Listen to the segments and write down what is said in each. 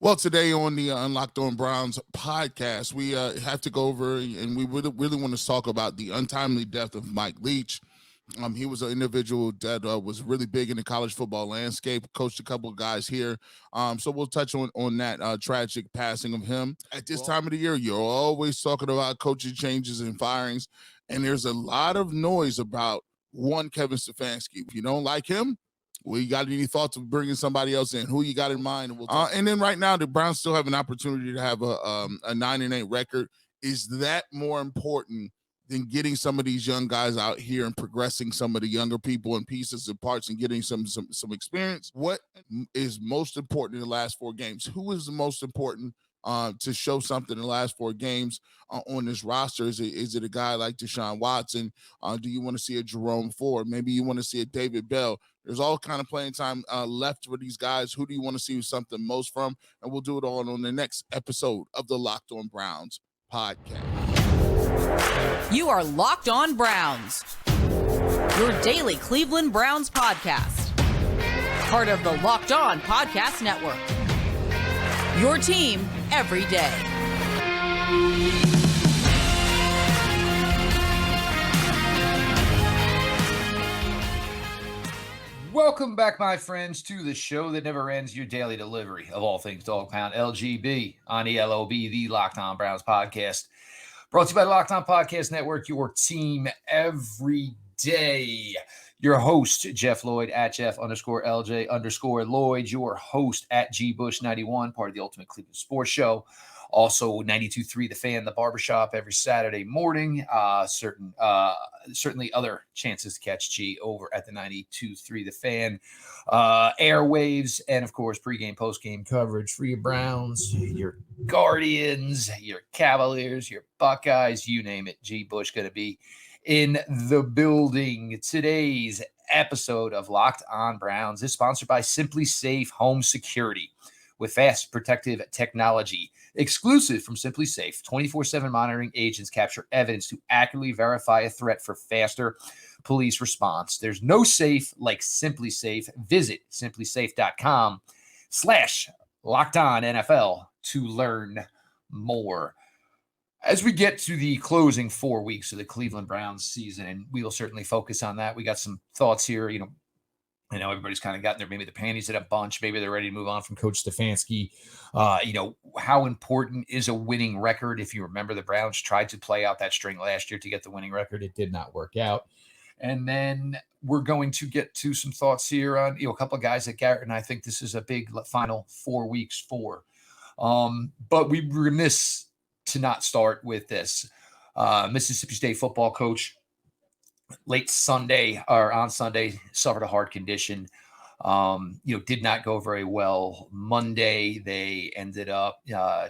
Well, today on the Unlocked On Browns podcast, we have to go over and we really want to talk about the untimely death of Mike Leach. He was an individual that was really big in the college football landscape, coached a couple of guys here. So we'll touch on that tragic passing of him. At this time of the year, you're always talking about coaching changes and firings, and there's a lot of noise about one Kevin Stefanski. If you don't like him, well, you got any thoughts of bringing somebody else in? Who you got in mind? And then right now, the Browns still have an opportunity to have a 9-8 record. Is that more important than getting some of these young guys out here and progressing some of the younger people and pieces and parts and getting some experience? What is most important in the last 4 games? Who is the most important to show something in the last 4 games on this roster? Is it a guy like Deshaun Watson? Do you want to see a Jerome Ford? Maybe you want to see a David Bell. There's all kind of playing time left for these guys. Who do you want to see something most from? And we'll do it all on the next episode of the Locked On Browns podcast. You are Locked On Browns, your daily Cleveland Browns podcast. Part of the Locked On Podcast Network, your team every day. Welcome back, my friends, to the show that never ends, your daily delivery of all things Dog Pound LGB on ELOB, the Locked On Browns podcast. Brought to you by the Locked On Podcast Network, your team every day. Your host, Jeff Lloyd, at Jeff_LJ_Lloyd. Your host, at GBush91, part of the Ultimate Cleveland Sports Show. Also, 92.3 The Fan, the barbershop every Saturday morning. Certainly other chances to catch G over at the 92.3 The Fan airwaves. And, of course, pregame, postgame coverage for your Browns, your Guardians, your Cavaliers, your Buckeyes, you name it. G. Bush going to be in the building. Today's episode of Locked On Browns is sponsored by Simply Safe Home Security. With fast protective technology, exclusive from Simply Safe, 24/7 monitoring agents capture evidence to accurately verify a threat for faster police response. There's no safe like Simply Safe. Visit simplysafe.com/LockedOnNFL to learn more. As we get to the closing 4 weeks of the Cleveland Browns season, and we will certainly focus on that. We got some thoughts here, I know everybody's kind of gotten their, maybe the panties in a bunch. Maybe they're ready to move on from Coach Stefanski. How important is a winning record? If you remember, the Browns tried to play out that string last year to get the winning record. It did not work out. And then we're going to get to some thoughts here on, a couple of guys that Garrett and I think this is a big final 4 weeks for. But we were remiss to not start with this. Mississippi State football coach, on Sunday, suffered a heart condition. Did not go very well. Monday, they ended up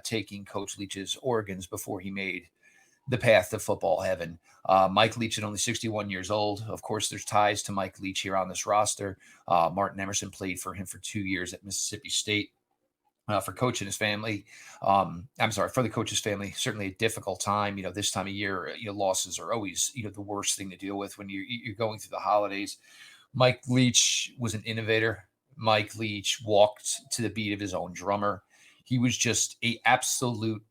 taking Coach Leach's organs before he made the path to football heaven. Mike Leach at only 61 years old. Of course, there's ties to Mike Leach here on this roster. Martin Emerson played for him for 2 years at Mississippi State. For Coach and his family, for the coach's family, certainly a difficult time. This time of year, losses are always, the worst thing to deal with when you're going through the holidays. Mike Leach was an innovator. Mike Leach walked to the beat of his own drummer. He was just an absolute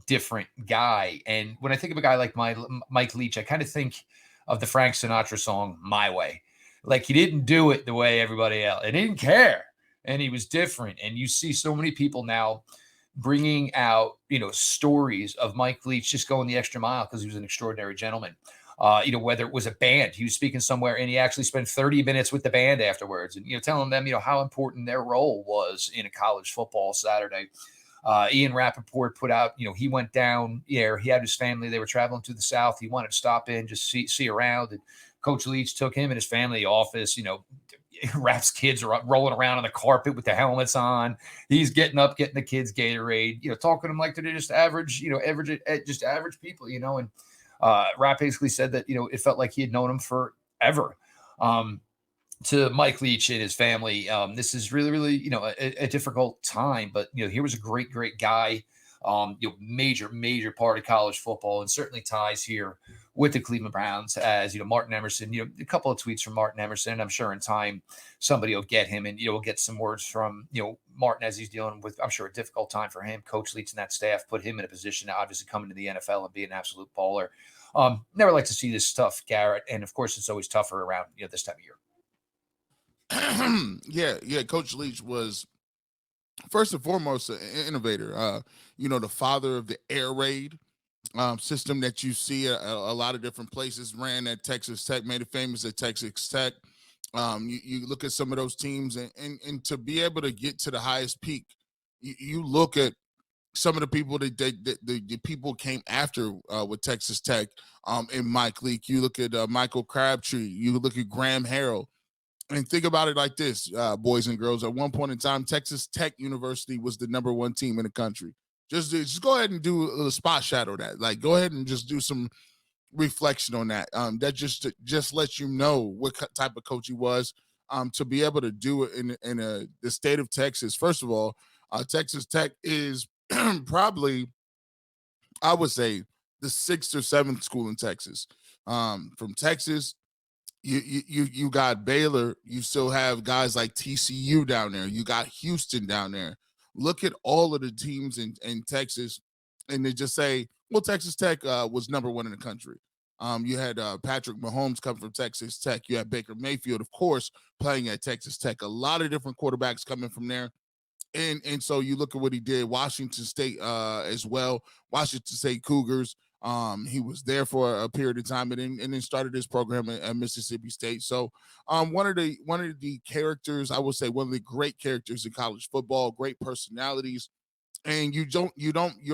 different guy. And when I think of a guy like Mike Leach, I kind of think of the Frank Sinatra song, My Way. Like, he didn't do it the way everybody else. He didn't care. And he was different. And you see so many people now bringing out, stories of Mike Leach just going the extra mile because he was an extraordinary gentleman. Whether it was a band, he was speaking somewhere and he actually spent 30 minutes with the band afterwards and, telling them, how important their role was in a college football Saturday. Ian Rappaport put out, he went down there. He had his family. They were traveling to the South. He wanted to stop in, just see around. And Coach Leach took him and his family office, Rapp's kids are rolling around on the carpet with the helmets on. He's getting up, getting the kids Gatorade, talking to them like they're just average, average people, and Rapp basically said that, it felt like he had known him forever. To Mike Leach and his family, this is really, really, a difficult time, but, here was a great, great guy. Major part of college football and certainly ties here with the Cleveland Browns as, Martin Emerson, a couple of tweets from Martin Emerson. I'm sure in time somebody will get him and, we'll get some words from, Martin, as he's dealing with, I'm sure, a difficult time for him. Coach Leach and that staff put him in a position to obviously come into the NFL and be an absolute baller. Never like to see this stuff, Garrett. And of course, it's always tougher around this time of year. Yeah. Coach Leach was first and foremost an innovator. The father of the air raid system that you see a lot of different places. Ran at Texas Tech, made it famous at Texas Tech. You look at some of those teams, and to be able to get to the highest peak, you look at some of the people that the people came after with Texas Tech and Mike Leach. You look at Michael Crabtree. You look at Graham Harrell. And think about it like this, boys and girls. At one point in time, Texas Tech University was the number one team in the country. Just go ahead and do a spot shadow that. Like, go ahead and just do some reflection on that. That just lets you know what type of coach he was. To be able to do it in the state of Texas. First of all, Texas Tech is probably, I would say, the 6th or 7th school in Texas. From Texas, you got Baylor. You still have guys like TCU down there. You got Houston down there. Look at all of the teams in Texas, and they just say, well, Texas Tech was number one in the country. You had Patrick Mahomes come from Texas Tech. You had Baker Mayfield, of course, playing at Texas Tech. A lot of different quarterbacks coming from there. And so you look at what he did, Washington State as well, Washington State Cougars. He was there for a period of time and then started his program at Mississippi State. So one of the characters, I would say one of the great characters in college football, great personalities. And you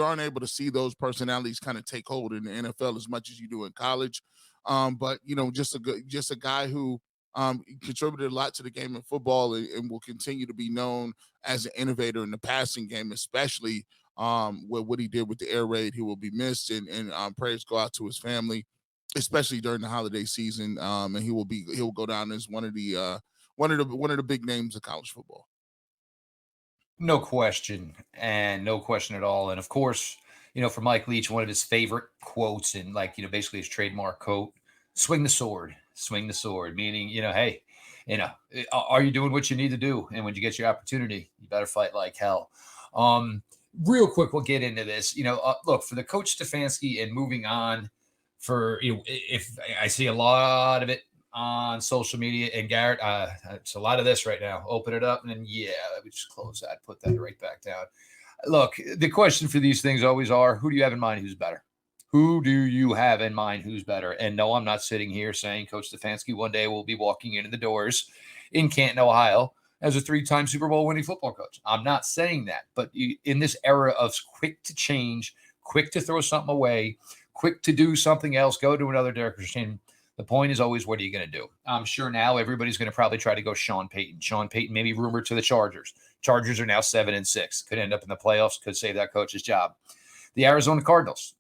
aren't able to see those personalities kind of take hold in the NFL as much as you do in college. But just a guy who contributed a lot to the game of football and will continue to be known as an innovator in the passing game, especially with what he did with the air raid. He will be missed, and prayers go out to his family, especially during the holiday season. And he will go down as one of the big names of college football. No question, and no question at all. And of course, for Mike Leach, one of his favorite quotes and basically his trademark quote, swing the sword, meaning, hey, are you doing what you need to do? And when you get your opportunity, you better fight like hell. Real quick, we'll get into this. Look, for the coach Stefanski and moving on if I see a lot of it on social media, and Garrett, it's a lot of this right now. Open it up, and then let me just close that, put that right back down. Look, the question for these things always are, who do you have in mind who's better? Who do you have in mind who's better? And no, I'm not sitting here saying Coach Stefanski one day will be walking into the doors in Canton, Ohio, as a 3-time Super Bowl winning football coach. I'm not saying that, but in this era of quick to change, quick to throw something away, quick to do something else, go to another direction, the point is always, what are you going to do? I'm sure now everybody's going to probably try to go Sean Payton. Sean Payton may be rumored to the Chargers. Chargers are now 7-6. Could end up in the playoffs, could save that coach's job. The Arizona Cardinals.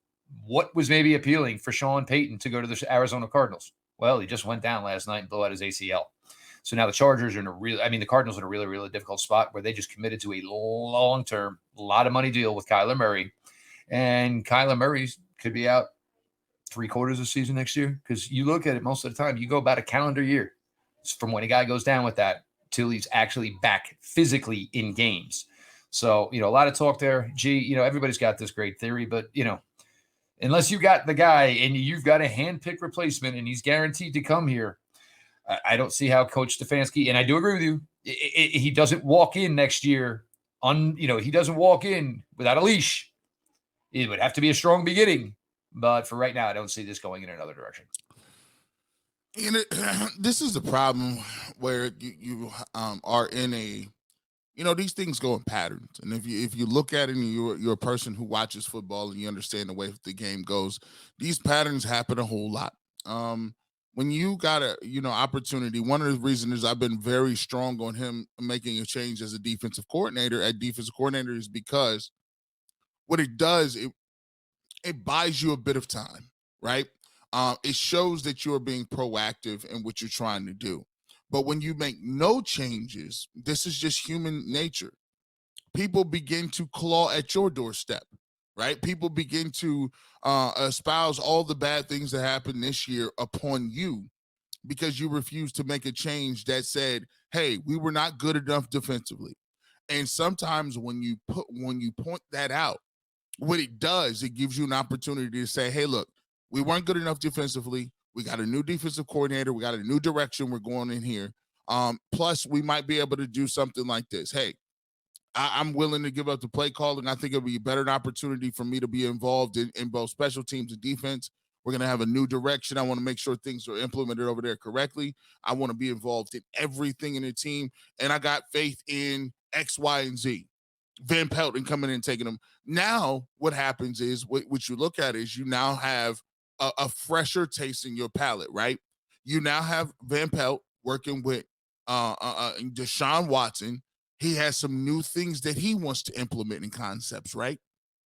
What was maybe appealing for Sean Payton to go to the Arizona Cardinals? Well, he just went down last night and blew out his ACL. So now the Chargers are the Cardinals are in a really, really difficult spot where they just committed to a long-term, lot of money deal with Kyler Murray. And Kyler Murray could be out 3/4 of the season next year, because you look at it most of the time, you go about a calendar year from when a guy goes down with that till he's actually back physically in games. So, a lot of talk there. Everybody's got this great theory, but, unless you got the guy and you've got a hand-picked replacement and he's guaranteed to come here, I don't see how Coach Stefanski, and I do agree with you, he doesn't walk in next year he doesn't walk in without a leash. It would have to be a strong beginning. But for right now, I don't see this going in another direction. This is the problem where you are in a, these things go in patterns. And if you look at it and you're a person who watches football and you understand the way the game goes, these patterns happen a whole lot. When you got a, opportunity, one of the reasons is I've been very strong on him making a change as a defensive coordinator is because what it does, it buys you a bit of time, right? It shows that you're being proactive in what you're trying to do. But when you make no changes, this is just human nature. People begin to claw at your doorstep, right? People begin to espouse all the bad things that happened this year upon you because you refused to make a change that said, hey, we were not good enough defensively. And sometimes when you point that out, what it does, it gives you an opportunity to say, hey, look, we weren't good enough defensively. We got a new defensive coordinator. We got a new direction we're going in here. Plus, we might be able to do something like this. Hey, I'm willing to give up the play calling. I think it'll be a better opportunity for me to be involved in both special teams and defense. We're going to have a new direction. I want to make sure things are implemented over there correctly. I want to be involved in everything in the team. And I got faith in X, Y, and Z. Van Pelton coming in and taking them. Now, what happens is, what you look at is you now have a fresher taste in your palate, right? You now have Van Pelt working with Deshaun Watson. He has some new things that he wants to implement in concepts, right?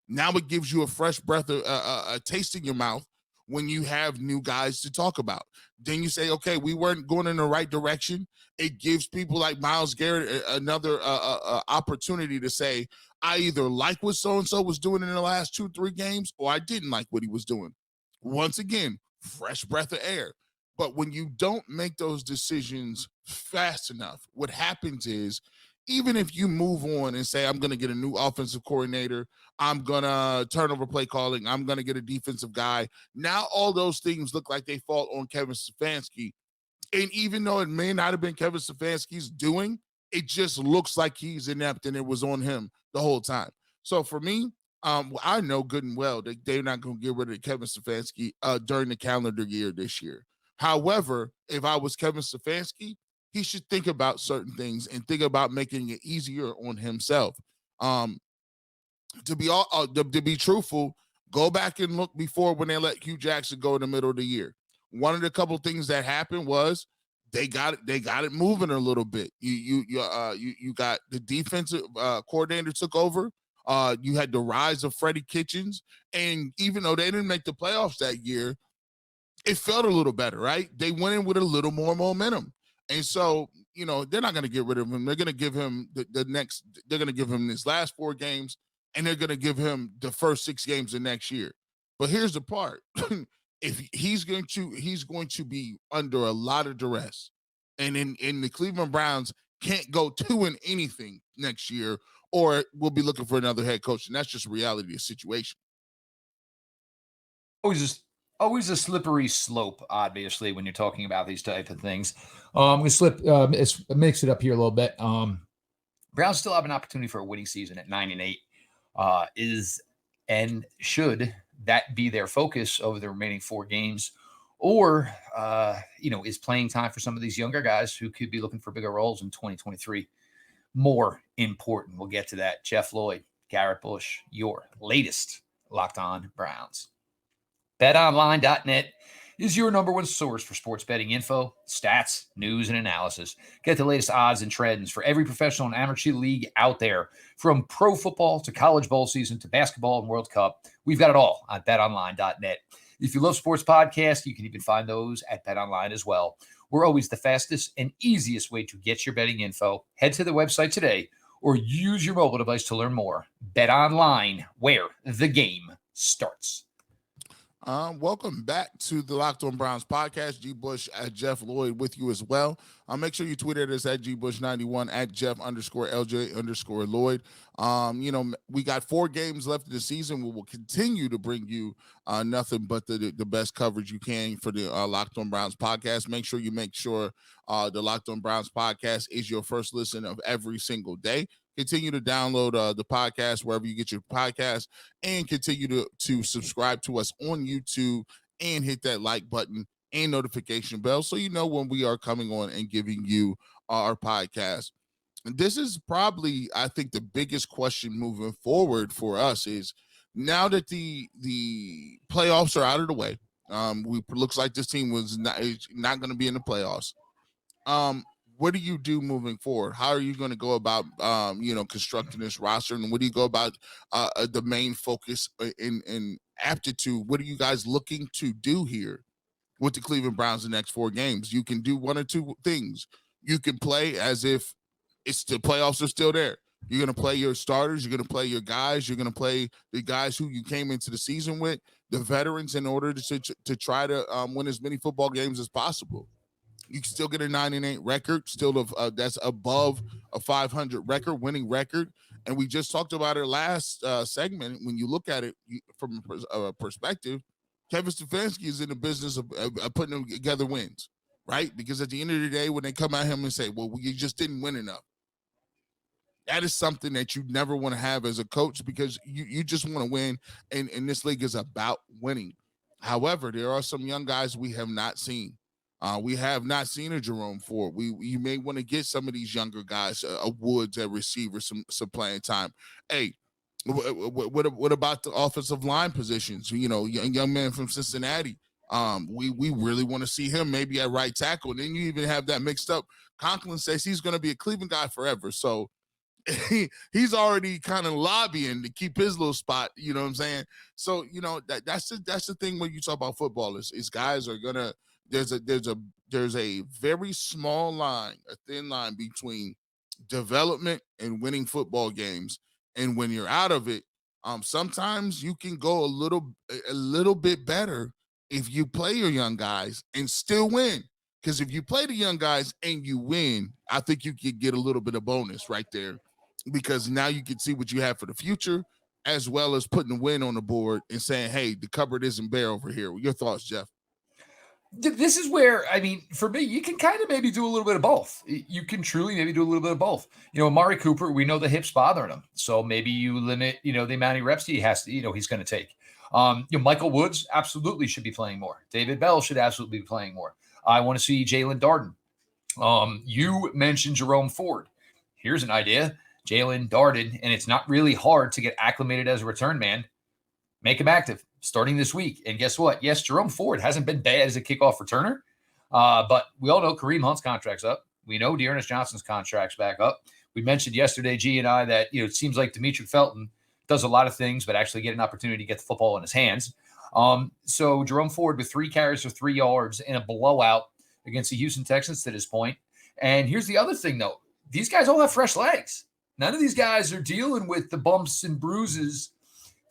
Now it gives you a fresh breath, a taste in your mouth when you have new guys to talk about. Then you say, okay, we weren't going in the right direction. It gives people like Myles Garrett another opportunity to say, I either like what so-and-so was doing in the last 2-3 games, or I didn't like what he was doing. Once again, fresh breath of air. But when you don't make those decisions fast enough, what happens is, even if you move on and say, I'm going to get a new offensive coordinator, I'm going to turn over play calling, I'm going to get a defensive guy, now all those things look like they fall on Kevin Stefanski. And even though it may not have been Kevin Stefanski's doing, it just looks like he's inept and it was on him the whole time. So for me, I know good and well that they're not going to get rid of Kevin Stefanski during the calendar year this year. However, if I was Kevin Stefanski, he should think about certain things and think about making it easier on himself. To be truthful, go back and look before when they let Hugh Jackson go in the middle of the year. One of the couple things that happened was they got it moving a little bit. You got the defensive coordinator took over. You had the rise of Freddie Kitchens, and even though they didn't make the playoffs that year, it felt a little better, right? They went in with a little more momentum. And so, they're not going to get rid of him. They're going to give him they're going to give him his last 4 games, and they're going to give him the first 6 games of next year. But here's the part. If he's going to be under a lot of duress, and in the Cleveland Browns can't go 2-anything next year, or we'll be looking for another head coach. And that's just reality of the situation. Always a slippery slope, obviously, when you're talking about these type of things. I'm going to mix it up here a little bit. Browns still have an opportunity for a winning season at 9-8. Should that be their focus over the remaining 4 games? Or, is playing time for some of these younger guys who could be looking for bigger roles in 2023 more important? We'll get to that. Jeff Lloyd, Garrett Bush, your latest Locked On Browns. BetOnline.net is your number one source for sports betting info, stats, news, and analysis. Get the latest odds and trends for every professional and amateur league out there. From pro football to college bowl season to basketball and World Cup, we've got it all on BetOnline.net. If you love sports podcasts, you can even find those at BetOnline as well. We're always the fastest and easiest way to get your betting info. Head to the website today or use your mobile device to learn more. BetOnline, where the game starts. Welcome back to the Locked On Browns podcast. G. Bush at Jeff Lloyd with you as well. Make sure you tweet at us at GBush91, at Jeff_LJ_Lloyd. We got 4 games left of the season. We will continue to bring you nothing but the best coverage you can for the Locked On Browns podcast. Make sure the Locked On Browns podcast is your first listen of every single day. Continue to download the podcast wherever you get your podcast, and continue to subscribe to us on YouTube and hit that like button and notification bell so you know when we are coming on and giving you our podcast. And this is probably, I think, the biggest question moving forward for us is, now that the playoffs are out of the way, looks like this team was not going to be in the playoffs. What do you do moving forward? How are you going to go about, constructing this roster? And what do you go about the main focus in aptitude? What are you guys looking to do here with the Cleveland Browns the next 4 games? You can do one or two things. You can play as if the playoffs are still there. You're going to play your starters. You're going to play your guys. You're going to play the guys who you came into the season with, the veterans, in order to try to win as many football games as possible. You can still get a 9-8 record, still that's above a 500 record, winning record. And we just talked about it last segment. When you look at it from a perspective, Kevin Stefanski is in the business of putting together wins, right? Because at the end of the day, when they come at him and say, well, you just didn't win enough, that is something that you never want to have as a coach, because you just want to win. And this league is about winning. However, there are some young guys we have not seen. We have not seen a Jerome Ford. You may want to get some of these younger guys, a Woods at receiver, some playing time. Hey, what about the offensive line positions? You know, young man from Cincinnati. We really want to see him maybe at right tackle. And then you even have that mixed up. Conklin says he's going to be a Cleveland guy forever. So he's already kind of lobbying to keep his little spot. You know what I'm saying? So, you know, that's the thing when you talk about football is guys are going to, there's a very small line, a thin line between development and winning football games. And when you're out of it, sometimes you can go a little bit better if you play your young guys and still win. Because if you play the young guys and you win, I think you could get a little bit of bonus right there, because now you can see what you have for the future, as well as putting a win on the board and saying, hey, the cupboard isn't bare over here. Your thoughts, Jeff? This is where, I mean, for me, you can kind of maybe do a little bit of both. You can truly maybe do a little bit of both. You know, Amari Cooper, we know the hips bothering him. So maybe you limit, you know, the amount of reps he has to, you know, he's going to take. You know, Michael Woods absolutely should be playing more. David Bell should absolutely be playing more. I want to see Jalen Darden. You mentioned Jerome Ford. Here's an idea. Jalen Darden, and it's not really hard to get acclimated as a return man. Make him active starting this week. And guess what? Yes, Jerome Ford hasn't been bad as a kickoff returner, but we all know Kareem Hunt's contract's up. We know Dearness Johnson's contract's back up. We mentioned yesterday, G and I, that, you know, it seems like Demetric Felton does a lot of things, but actually get an opportunity to get the football in his hands. So Jerome Ford with 3 carries for 3 yards in a blowout against the Houston Texans to this point. And here's the other thing, though. These guys all have fresh legs. None of these guys are dealing with the bumps and bruises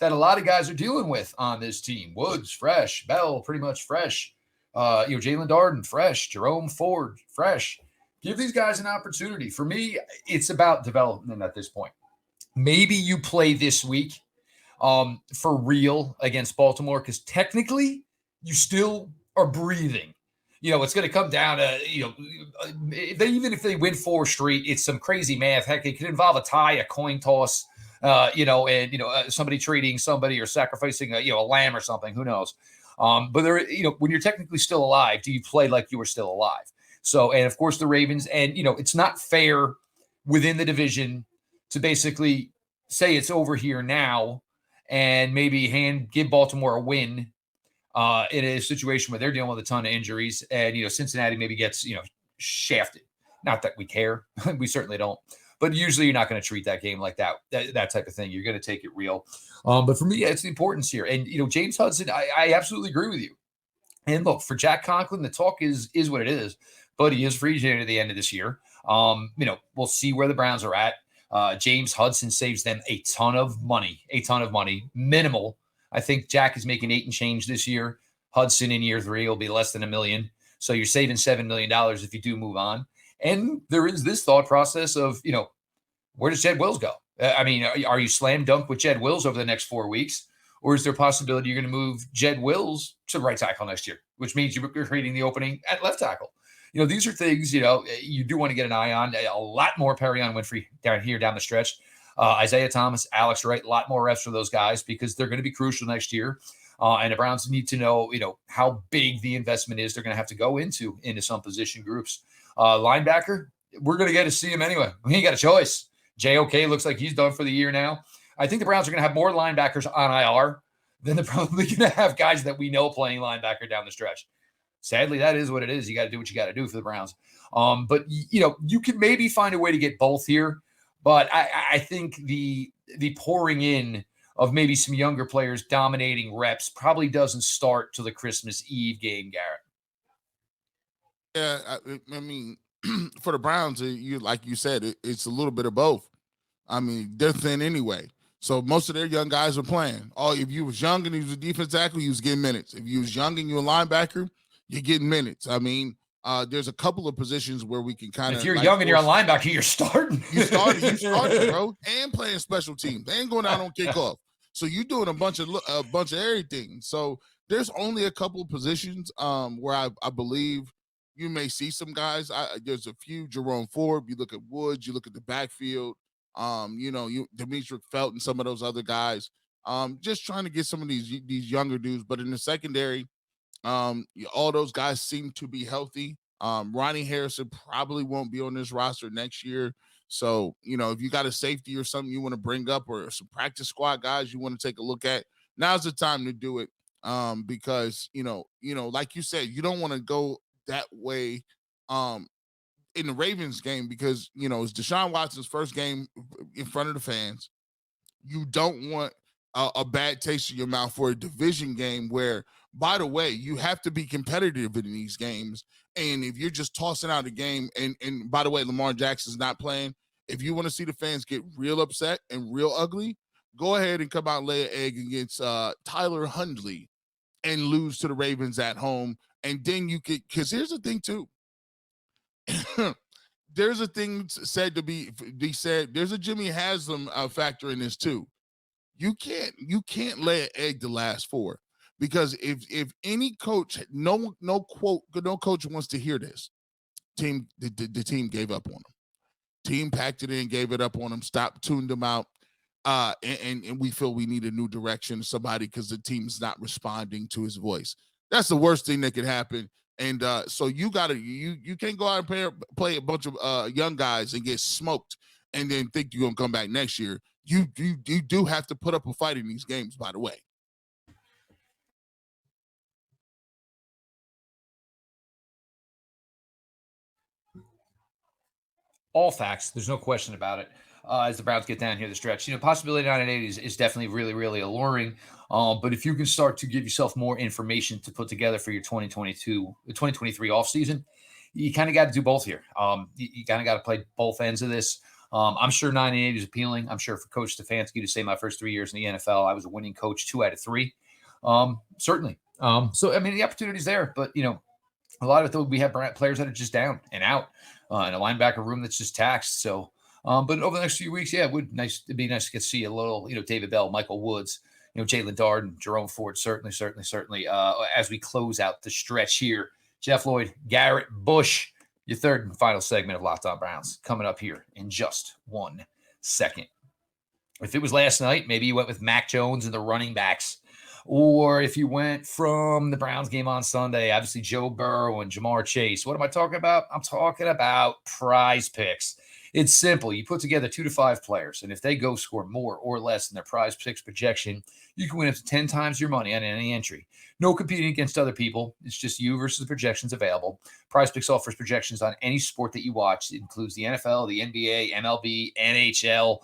that a lot of guys are dealing with on this team. Woods, fresh. Bell, pretty much fresh. Jalen Darden, fresh. Jerome Ford, fresh. Give these guys an opportunity. For me, it's about development at this point. Maybe you play this week for real against Baltimore, because technically you still are breathing. You know, it's going to come down to, you know, even if they win 4 straight, it's some crazy math. Heck, it could involve a tie, a coin toss, somebody trading somebody or sacrificing a lamb or something. Who knows? But there, you know, when you're technically still alive, do you play like you were still alive? So, and of course the Ravens, and, you know, it's not fair within the division to basically say it's over here now and maybe give Baltimore a win in a situation where they're dealing with a ton of injuries, and, you know, Cincinnati maybe gets, you know, shafted. Not that we care. We certainly don't. But usually you're not going to treat that game like that type of thing. You're going to take it real. But for me, it's the importance here. And, you know, James Hudson, I absolutely agree with you. And look, for Jack Conklin, the talk is what it is. But he is free agent at the end of this year. We'll see where the Browns are at. James Hudson saves them a ton of money, minimal. I think Jack is making 8 and change this year. Hudson in year 3 will be less than $1 million. So you're saving $7 million if you do move on. And there is this thought process of, you know, where does Jed Wills go? I mean, are you slam dunk with Jed Wills over the next 4 weeks? Or is there a possibility you're going to move Jed Wills to right tackle next year, which means you're creating the opening at left tackle? You know, these are things, you know, you do want to get an eye on. A lot more Perion Winfrey down the stretch. Isaiah Thomas, Alex Wright, a lot more reps for those guys, because they're going to be crucial next year. And the Browns need to know, you know, how big the investment is they're going to have to go into some position groups. Linebacker, we're going to get to see him anyway. We ain't got a choice. JOK looks like he's done for the year now. I think the Browns are going to have more linebackers on IR than they're probably going to have guys that we know playing linebacker down the stretch. Sadly, that is what it is. You got to do what you got to do for the Browns. But, you know, you can maybe find a way to get both here. But I think the pouring in of maybe some younger players dominating reps probably doesn't start till the Christmas Eve game, Garrett. Yeah, I mean, for the Browns, like you said, it's a little bit of both. I mean, they're thin anyway. So most of their young guys are playing. If you was young and you was a defense tackle, you was getting minutes. If you was young and you were a linebacker, you're getting minutes. I mean, There's a couple of positions where we can kind of. If you're young and you're a linebacker, you're starting. You started, bro, and playing special teams. They ain't going out on kickoff. So you doing a bunch of everything. So there's only a couple of positions where I believe you may see some guys. There's a few. Jerome Ford. You look at Woods. You look at the backfield. Demetric Felton, some of those other guys. Just trying to get some of these younger dudes. But in the secondary, all those guys seem to be healthy. Ronnie Harrison probably won't be on this roster next year. So, if you got a safety or something you want to bring up or some practice squad guys you want to take a look at, now's the time to do it. Because, like you said, you don't want to go that way in the Ravens game because, it's Deshaun Watson's first game in front of the fans. You don't want a bad taste in your mouth for a division game where, by the way, you have to be competitive in these games. And if you're just tossing out a game, and by the way, Lamar Jackson's not playing, if you want to see the fans get real upset and real ugly, go ahead and come out and lay an egg against Tyler Hundley and lose to the Ravens at home. And then you could, because here's the thing too. There's a thing said to be said. There's a Jimmy Haslam factor in this too. You can't lay an egg the last four, because if any coach, no coach wants to hear this. The team gave up on them. Team packed it in, gave it up on them, stopped, tuned them out, and we feel we need a new direction, somebody, because the team's not responding to his voice. That's the worst thing that could happen. And so you can't go out and play a bunch of young guys and get smoked and then think you're gonna come back next year. You do have to put up a fight in these games, by the way. All facts. There's no question about it. As the Browns get down here the stretch, possibility 9-8 is definitely really, really alluring. But if you can start to give yourself more information to put together for your 2023 offseason, you kind of got to do both here. You kind of got to play both ends of this. I'm sure 9-8 is appealing. I'm sure for Coach Stefanski to say my first 3 years in the NFL, I was a winning coach 2 out of 3. Certainly. So, I mean, the opportunity's there, but, a lot of it, we have players that are just down and out in a linebacker room that's just taxed. So, but over the next few weeks, yeah, it'd be nice to get to see a little, David Bell, Michael Woods, Jalen Darden, Jerome Ford, certainly, as we close out the stretch here. Jeff Lloyd, Garrett Bush, your third and final segment of Locked On Browns coming up here in just 1 second. If it was last night, maybe you went with Mac Jones and the running backs. Or if you went from the Browns game on Sunday, obviously Joe Burrow and Jamar Chase. What am I talking about? I'm talking about PrizePicks. It's simple. You put together 2 to 5 players, and if they go score more or less than their PrizePicks projection, you can win up to 10 times your money on any entry. No competing against other people. It's just you versus the projections available. PrizePicks offers projections on any sport that you watch. It includes the NFL, the NBA, MLB, NHL,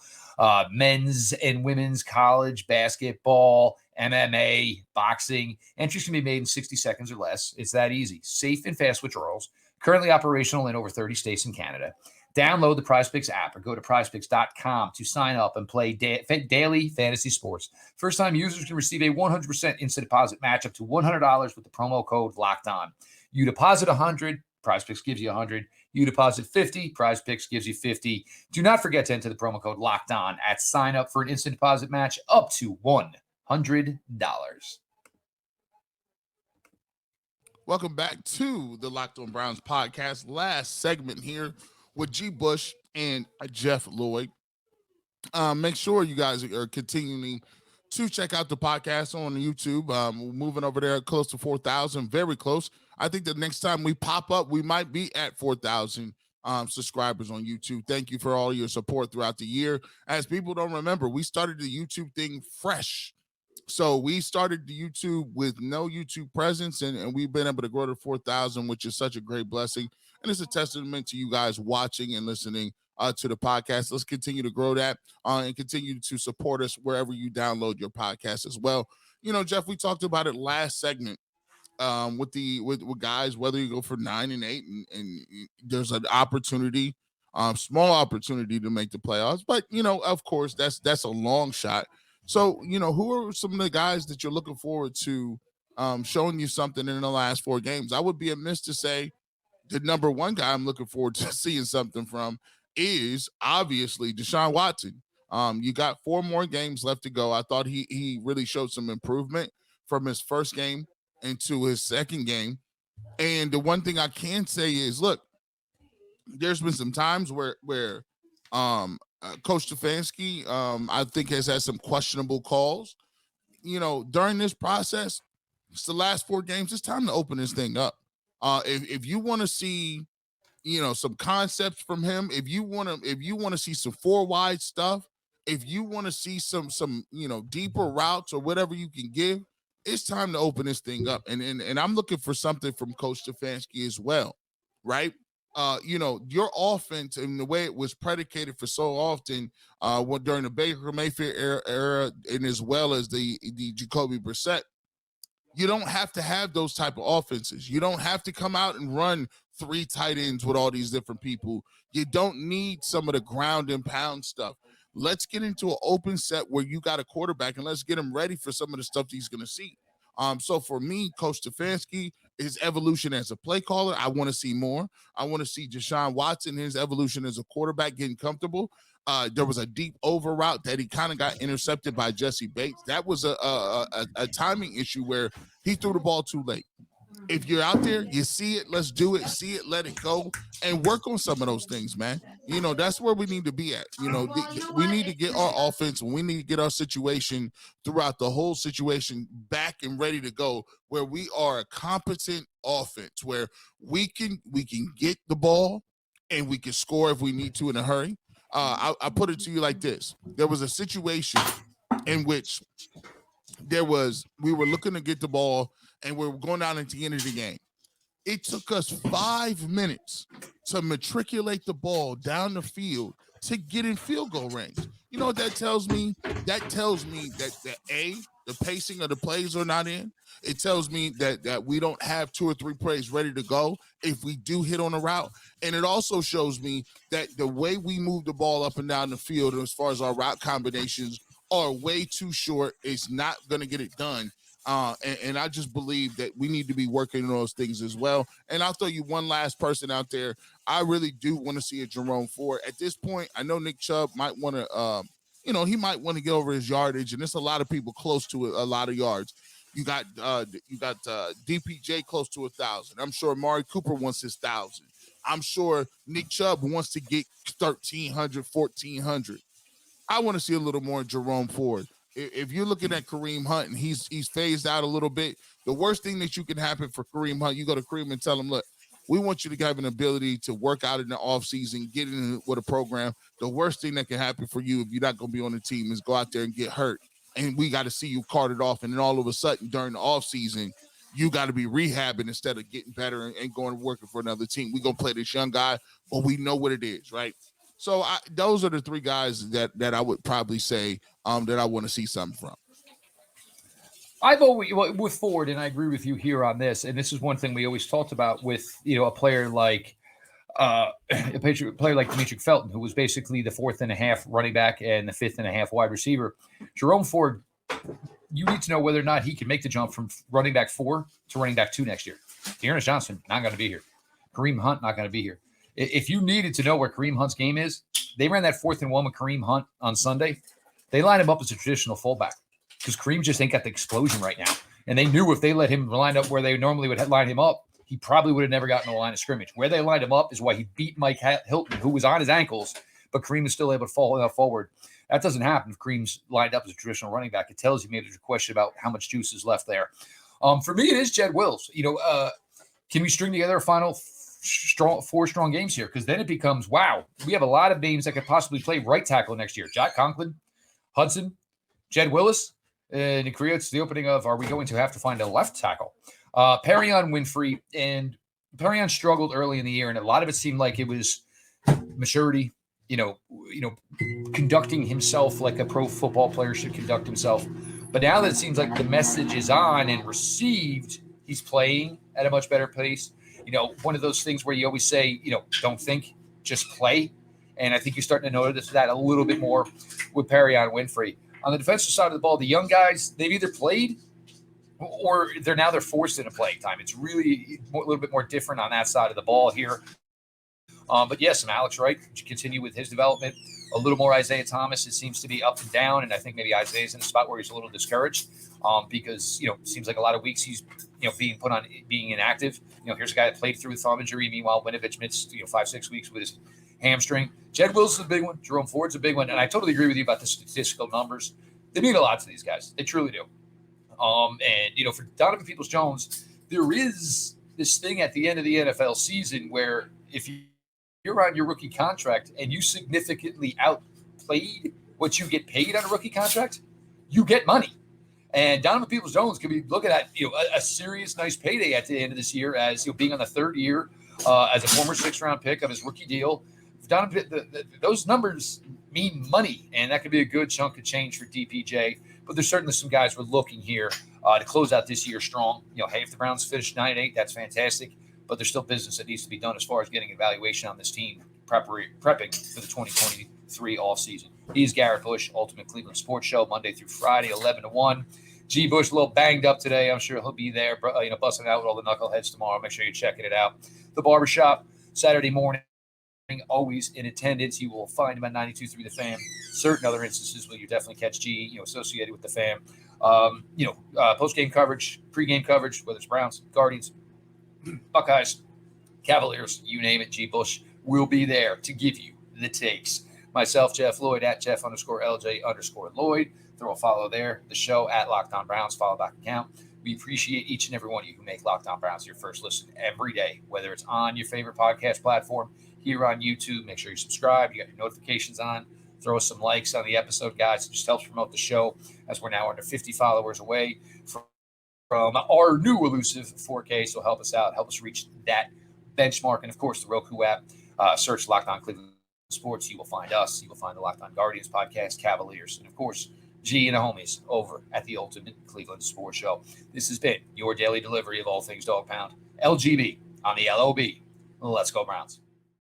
men's and women's college basketball, MMA, boxing. Entries can be made in 60 seconds or less. It's that easy. Safe and fast withdrawals. Currently operational in over 30 states and Canada. Download the PrizePicks app or go to prizepicks.com to sign up and play daily fantasy sports. First-time users can receive a 100% instant deposit match up to $100 with the promo code LOCKEDON. You deposit $100, PrizePicks gives you $100. You deposit $50, PrizePicks gives you $50. Do not forget to enter the promo code LOCKEDON at sign up for an instant deposit match up to $100. Welcome back to the Locked On Browns podcast. Last segment here with G. Bush and Jeff Lloyd. Make sure you guys are continuing to check out the podcast on YouTube. We're moving over there close to 4,000, very close. I think the next time we pop up, we might be at 4,000 subscribers on YouTube. Thank you for all your support throughout the year. As people don't remember, we started the YouTube thing fresh. So we started the YouTube with no YouTube presence, and we've been able to grow to 4,000, which is such a great blessing. And it's a testament to you guys watching and listening to the podcast. Let's continue to grow that and continue to support us wherever you download your podcast as well. Jeff, we talked about it last segment with guys, whether you go for 9 and 8 and there's an opportunity, small opportunity to make the playoffs. But, of course, that's a long shot. So, who are some of the guys that you're looking forward to showing you something in the last 4 games? I would be amiss to say the number one guy I'm looking forward to seeing something from is obviously Deshaun Watson. You got 4 more games left to go. I thought he really showed some improvement from his first game into his second game. And the one thing I can say is, look, there's been some times where Coach Stefanski, I think, has had some questionable calls. During this process, it's the last 4 games. It's time to open this thing up. If you want to see, some concepts from him, if you want to see some 4 wide stuff, if you want to see some deeper routes or whatever you can give, it's time to open this thing up. And I'm looking for something from Coach Stefanski as well, right? Your offense and the way it was predicated for so often during the Baker Mayfield era and as well as the Jacoby Brissett, you don't have to have those type of offenses. You don't have to come out and run 3 tight ends with all these different people. You don't need some of the ground and pound stuff. Let's get into an open set where you got a quarterback and let's get him ready for some of the stuff he's going to see. So for me, Coach Stefanski, his evolution as a play caller, I want to see more. I want to see Deshaun Watson, his evolution as a quarterback, getting comfortable. There was a deep over route that he kind of got intercepted by Jesse Bates. That was a timing issue where he threw the ball too late. If you're out there, you see it, let's do it, see it, let it go, and work on some of those things, man. That's where we need to be at. We need to get our offense and we need to get our situation throughout the whole situation back and ready to go, where we are a competent offense, where we can get the ball and we can score if we need to in a hurry. I put it to you like this. There was a situation in which we were looking to get the ball and we were going down at the end of the game. It took us 5 minutes to matriculate the ball down the field to get in field goal range. You know what that tells me? That tells me that the pacing of the plays are not in. It tells me that we don't have 2 or 3 plays ready to go if we do hit on a route. And it also shows me that the way we move the ball up and down the field as far as our route combinations are way too short. It's not going to get it done. And I just believe that we need to be working on those things as well. And I'll throw you one last person out there. I really do want to see a Jerome Ford. At this point, I know Nick Chubb might want to, he might want to get over his yardage, and there's a lot of people close to a lot of yards. You got DPJ close to 1,000. I'm sure Amari Cooper wants his 1,000. I'm sure Nick Chubb wants to get 1,300, 1,400. I want to see a little more Jerome Ford. If you're looking at Kareem Hunt and he's phased out a little bit, the worst thing that you can happen for Kareem Hunt, you go to Kareem and tell him, look, we want you to have an ability to work out in the offseason, get in with a program. The worst thing that can happen for you if you're not going to be on the team is go out there and get hurt. And we got to see you carted off. And then all of a sudden during the offseason, you got to be rehabbing instead of getting better and going and working for another team. We're going to play this young guy, but we know what it is, right? So those are the 3 guys that I would probably say that I want to see something from. I've always, with Ford, and I agree with you here on this, and this is one thing we always talked about with, a player like Demetric Felton, who was basically the 4.5 running back and the 5.5 wide receiver. Jerome Ford, you need to know whether or not he can make the jump from running back 4 to running back 2 next year. Dearness Johnson, not going to be here. Kareem Hunt, not going to be here. If you needed to know where Kareem Hunt's game is, they ran that 4th and 1 with Kareem Hunt on Sunday. They lined him up as a traditional fullback because Kareem just ain't got the explosion right now. And they knew if they let him line up where they normally would line him up, he probably would have never gotten the line of scrimmage. Where they lined him up is why he beat Mike Hilton, who was on his ankles, but Kareem is still able to fall forward. That doesn't happen if Kareem's lined up as a traditional running back. It tells you maybe there's a question about how much juice is left there. For me, it is Jed Wills. Can we string together a final 4 strong games here? Because then it becomes, wow, we have a lot of names that could possibly play right tackle next year. Jack Conklin, Hudson, Jed Willis, and it creates the opening of, are we going to have to find a left tackle? Perrion Winfrey, and Perrion struggled early in the year, and a lot of it seemed like it was maturity, conducting himself like a pro football player should conduct himself. But now that it seems like the message is on and received, he's playing at a much better pace. One of those things where you always say, don't think, just play. And I think you're starting to notice that a little bit more with Perrion Winfrey. On the defensive side of the ball, the young guys, they've either played or they're forced into playing time. It's really a little bit more different on that side of the ball here. But yes, some Alex Wright continue with his development. A little more Isaiah Thomas. It seems to be up and down, and I think maybe Isaiah's in a spot where he's a little discouraged because it seems like a lot of weeks he's being put on being inactive. Here's a guy that played through a thumb injury. Meanwhile, Winovich missed 5-6 weeks with his hamstring. Jed Wilson's a big one. Jerome Ford's a big one, and I totally agree with you about the statistical numbers. They mean a lot to these guys. They truly do. And for Donovan Peoples-Jones, there is this thing at the end of the NFL season where if you're on your rookie contract and you significantly outplayed what you get paid on a rookie contract, you get money. And Donovan Peoples-Jones could be looking at a serious, nice payday at the end of this year as being on the third year as a former 6th-round pick of his rookie deal. Donovan, those numbers mean money, and that could be a good chunk of change for DPJ. But there's certainly some guys we're looking here to close out this year strong. Hey, if the Browns finish 9-8, that's fantastic. But there's still business that needs to be done as far as getting evaluation on this team, prepping for the 2023 offseason. He's Garrett Bush, Ultimate Cleveland Sports Show, Monday through Friday, 11 to 1. G. Bush a little banged up today. I'm sure he'll be there, busting out with all the knuckleheads tomorrow. Make sure you're checking it out. The Barbershop, Saturday morning, always in attendance. You will find him at 92.3 The Fan. Certain other instances where you definitely catch G, associated with the Fan. Post-game coverage, pre-game coverage, whether it's Browns, Guardians, Buckeyes, Cavaliers, you name it, G. Bush will be there to give you the takes. Myself, Jeff Lloyd, at Jeff_LJ_Lloyd. Throw a follow there. The show at Locked On Browns, follow back account. We appreciate each and every one of you who make Locked On Browns your first listen every day, whether it's on your favorite podcast platform, here on YouTube. Make sure you subscribe. You got your notifications on. Throw us some likes on the episode, guys. It just helps promote the show as we're now under 50 followers away from our new elusive 4K. So help us out. Help us reach that benchmark. And, of course, the Roku app. Search Locked On Cleveland Sports. You will find us. You will find the Locked On Guardians podcast, Cavaliers, and, of course, G and the homies over at the Ultimate Cleveland Sports Show. This has been your daily delivery of all things Dog Pound. LGB on the LOB. Let's go Browns.